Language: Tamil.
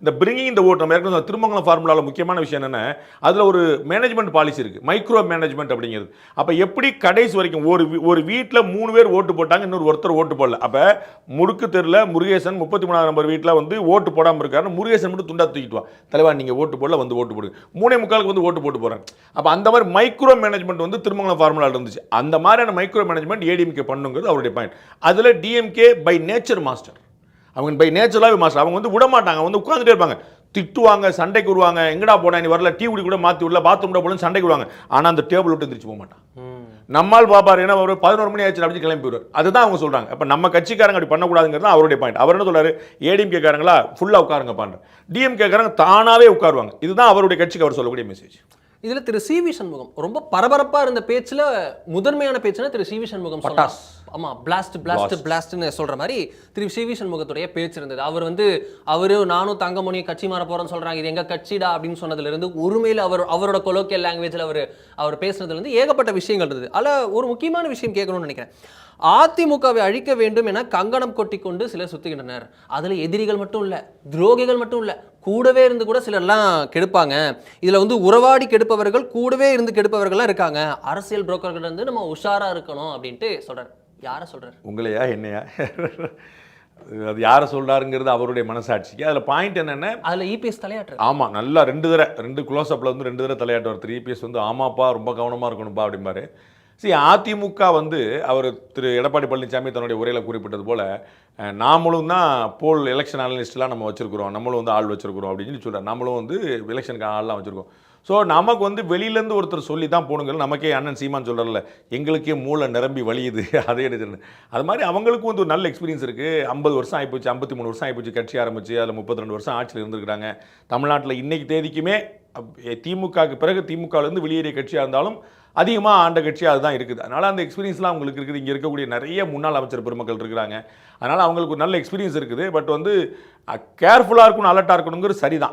இந்த பிரிங்கிங் இந்த ஓட் நம்ம ஏற்கனவே திருமங்கலம் ஃபார்முலாவில் முக்கியமான விஷயம் என்னென்ன, அதில் ஒரு மேனேஜ்மெண்ட் பாலிசி இருக்குது, மைக்ரோ மேனேஜ்மெண்ட் அப்படிங்கிறது. அப்போ எப்படி கடைசி வரைக்கும் ஒரு வீட்டில் 3 பேர் ஓட்டு போட்டாங்க, இன்னொரு ஒருத்தர் ஓட்டு போடல. அப்போ முறுக்கு தெருல முருகேசன் 33ஆம் நம்பர் வீட்டில் வந்து ஓட்டு போடாமல் இருக்காரு, முருகேசன் மட்டும் துண்டா தூக்கிட்டு வா தலைவா நீங்கள் ஓட்டு போடல, வந்து ஓட்டு போடுங்க, 3:45 வந்து ஓட்டு போட்டு போகிறாங்க. அப்போ அந்த மாதிரி மைக்ரோ மேனேஜ்மெண்ட் வந்து திருமங்கலம் ஃபார்முலாவில் இருந்துச்சு. அந்த மாதிரியான மைக்ரோ மேனேஜ்மெண்ட் ஏடிஎம்கே பண்ணுங்கிறது அவருடைய பாயிண்ட். அதில் டிஎம்கே பை நேச்சர் மாஸ்டர், அவங்க பை நேச்சுரலாகவே மாஸ்டர். அவங்க வந்து விட மாட்டாங்க, வந்து உட்காந்துட்டே இருப்பாங்க, திட்டுவாங்க, சண்டைக்கு வருவாங்க, எங்கடா போனா நீ வரல, டீ குடி கூட மாற்றி விடல, பாத்ரூம் கூட போல சண்டைக்கு வருவாங்க. ஆனால் அந்த டேபிள் விட்டு எந்திரிச்சு போக மாட்டான். நம்மால் பாப்பார் ஏன்னா ஒரு 11 மணி ஆச்சு அப்படி கிளம்பி போயிடுவார். அதுதான் அவங்க சொல்றாங்க. அப்போ நம்ம கட்சிக்காரங்க அப்படி பண்ணக்கூடாதுங்கிறது அவருடைய பாயிண்ட். அவர் என்ன சொல்றாரு, ஏடிஎம்கே காரங்களா ஃபுல்லாக உட்காருங்க பாருங்க, டிஎம்கே காரங்க தானாவே உட்காருவாங்க. இதுதான் அவருடைய கட்சிக்கு அவர் சொல்லக்கூடிய மெசேஜ். இதுல திரு சி.வி. சண்முகம் ரொம்ப பரபரப்பா இருந்த பேச்சுல முதன்மையான பேச்சுனா திரு சி.வி. சண்முகம் பட்டாஸ், ஆமா பிளாஸ்ட்னு சொல்ற மாதிரி திரு சி.வி. சண்முகத்துடைய பேச்சு இருந்தது. அவர் வந்து நானும் தங்கமணி கட்சி மாற போறேன்னு சொல்றாங்க, இது எங்க கட்சிடா அப்படின்னு சொன்னதுல இருந்து உரிமையில அவரோட கொலோக்கியல் லாங்குவேஜ்ல அவர் பேசுனதுல இருந்து ஏகப்பட்ட விஷயங்கள் இருந்தது. அதுல ஒரு முக்கியமான விஷயம் கேட்கணும்னு நினைக்கிறேன். அதிமுகவை அழிக்க வேண்டும் என கங்கணம் கொட்டிக்கொண்டு சிலர் சுத்துகின்றனர். அதுல எதிரிகள் மட்டும் இல்ல, துரோகிகள் மட்டும் இல்ல, கூடவே இருந்து கூட சிலர்லாம் கெடுப்பாங்க. இதுல வந்து உறவாடி கெடுப்பவர்கள், கூடவே இருந்து கெடுப்பவர்கள்லாம் இருக்காங்க. அரசியல் புரோக்கர்கள் வந்து நம்ம உஷாரா இருக்கணும் அப்படின்ட்டு சொல்றாரு. யார சொல்றாரு, உங்களையா என்னையா? அது யாரை சொல்றாருங்கிறது அவருடைய மனசாட்சிக்கு. அதில் பாயிண்ட் என்னென்ன, அதில் இபிஎஸ் தலையாட்டு. ஆமாம், நல்லா 2 க்ளோஸ்அப்பில் வந்து 2 தடவை தலையாட்டுவார். திரு இபிஎஸ் வந்து ஆமாப்பா ரொம்ப கவனமாக இருக்கணும்ப்பா அப்படிம்பாரு. சரி, அதிமுக வந்து அவர் திரு எடப்பாடி பழனிசாமி தன்னுடைய உரையில் குறிப்பிட்டது போல் நாமளும் தான் போல் எலெக்ஷன் அனலிஸ்ட்லாம் நம்ம வச்சுருக்கிறோம், நம்மளும் வந்து ஆள் வச்சுருக்கிறோம் அப்படின்னு சொல்கிறார். நம்மளும் வந்து எலெக்ஷனுக்கு ஆள்லாம் வச்சுருக்கோம். ஸோ நமக்கு வந்து வெளியிலேருந்து ஒருத்தர் சொல்லி தான் போகணுங்கிறது நமக்கே அண்ணன் சீமான் சொல்கிறல, எங்களுக்கே மூளை நிரம்பி வலியுது அதே எடுத்துன்னு. அது மாதிரி அவங்களுக்கும் வந்து ஒரு நல்ல எக்ஸ்பீரியன்ஸ் இருக்குது. 50 வருஷம் ஆகிப்போச்சு, 53 வருஷம் ஆகிப்போச்சு கட்சி ஆரம்பிச்சு, அதில் 32 வருஷம் ஆட்சியில் இருந்துருக்காங்க. தமிழ்நாட்டில் இன்றைக்கி தேதிக்குமே திமுகவுக்கு பிறகு திமுகவிலேருந்து வெளியேறிய கட்சியாக இருந்தாலும் அதிகமாக ஆண்ட கட்சியாக அதுதான் இருக்குது. அதனால் அந்த எக்ஸ்பீரியன்ஸ்லாம் அவங்களுக்கு இருக்குது. இங்கே இருக்கக்கூடிய நிறைய முன்னாள் அமைச்சர் பெருமக்கள் இருக்கிறாங்க. அதனால் அவங்களுக்கு ஒரு நல்ல எக்ஸ்பீரியன்ஸ் இருக்குது. பட் வந்து கேர்ஃபுல்லாக இருக்கணும், அலர்ட்டாக இருக்கணுங்கிறது சரிதான்.